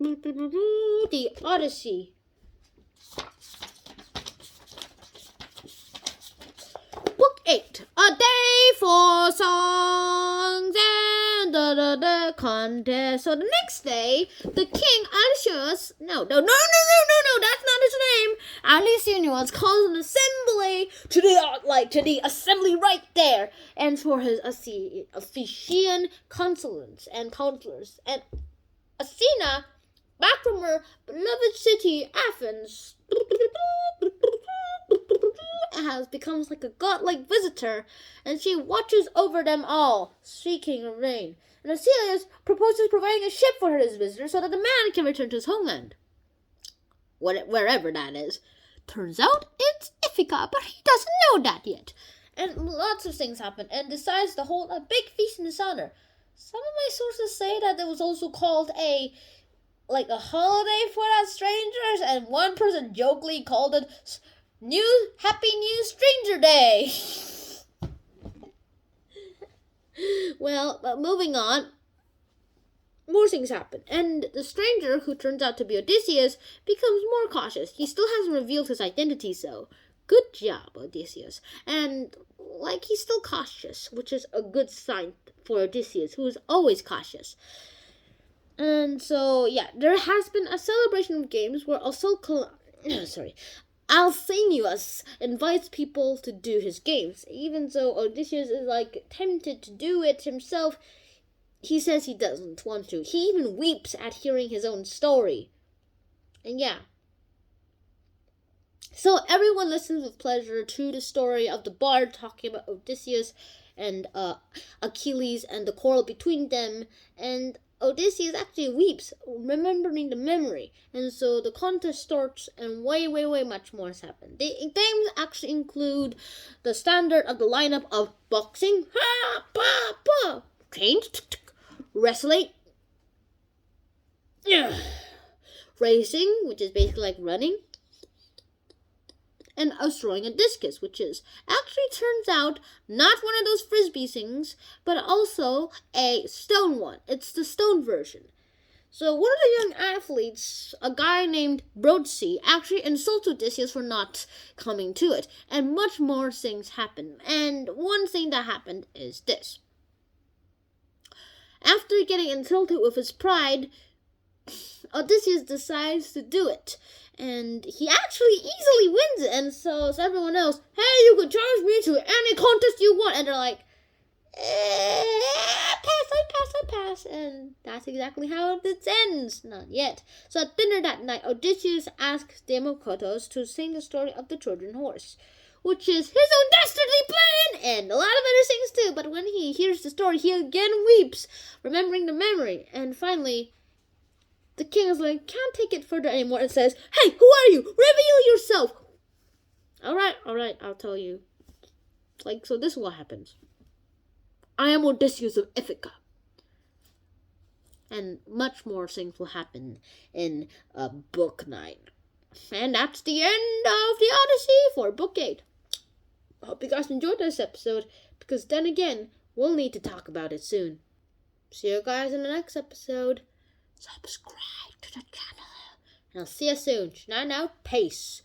The Odyssey. Book 8. A day for songs and the contest. So the next day, the king Alicius, no, that's not his name. Alicius calls an assembly to the assembly right there, and for his Ephesian consulants and counselors, and Athena, back from her beloved city Athens, becomes like a godlike visitor, and she watches over them all, seeking rain. And Achilles proposes providing a ship for his visitor so that the man can return to his homeland, wherever that is. Turns out it's Ithaca, but he doesn't know that yet. And lots of things happen, and decides to hold a big feast in his honor. Some of my sources say that it was also called a holiday for that strangers, and one person jokingly called it Happy New Stranger Day. Well, moving on, more things happen, and the stranger, who turns out to be Odysseus, becomes more cautious. He still hasn't revealed his identity, so good job, Odysseus. And he's still cautious, which is a good sign for Odysseus, who is always cautious. And so, yeah, there has been a celebration of games where Alcinous invites people to do his games. Even though Odysseus is tempted to do it himself, he says he doesn't want to. He even weeps at hearing his own story. And yeah. So everyone listens with pleasure to the story of the bard talking about Odysseus and Achilles and the quarrel between them, and Odysseus actually weeps, remembering the memory. And so the contest starts, and way much more has happened. The games actually include the standard of the lineup of boxing, wrestling, racing, which is basically like running, and us throwing a discus, which is actually turns out not one of those frisbee things, but also a stone one. It's the stone version. So one of the young athletes, a guy named ODYSSEY, actually insults Odysseus for not coming to it, and much more things happen. And one thing that happened is this. After getting insulted with his pride, Odysseus decides to do it. And he actually easily wins it. And so everyone else, hey, you can challenge me to any contest you want. And they're like, I pass. And that's exactly how it ends. Not yet. So at dinner that night, Odysseus asks Democritus to sing the story of the Trojan horse, which is his own dastardly plan, and a lot of other things too. But when he hears the story, he again weeps, remembering the memory. And finally, the king is like, can't take it further anymore, and says, hey, who are you? Reveal yourself. All right, I'll tell you. So this is what happens. I am Odysseus of Ithaca. And much more things will happen in Book 9. And that's the end of the Odyssey for Book 8. I hope you guys enjoyed this episode, because then again, we'll need to talk about it soon. See you guys in the next episode. Subscribe to the channel. And I'll see you soon. Night out. Peace.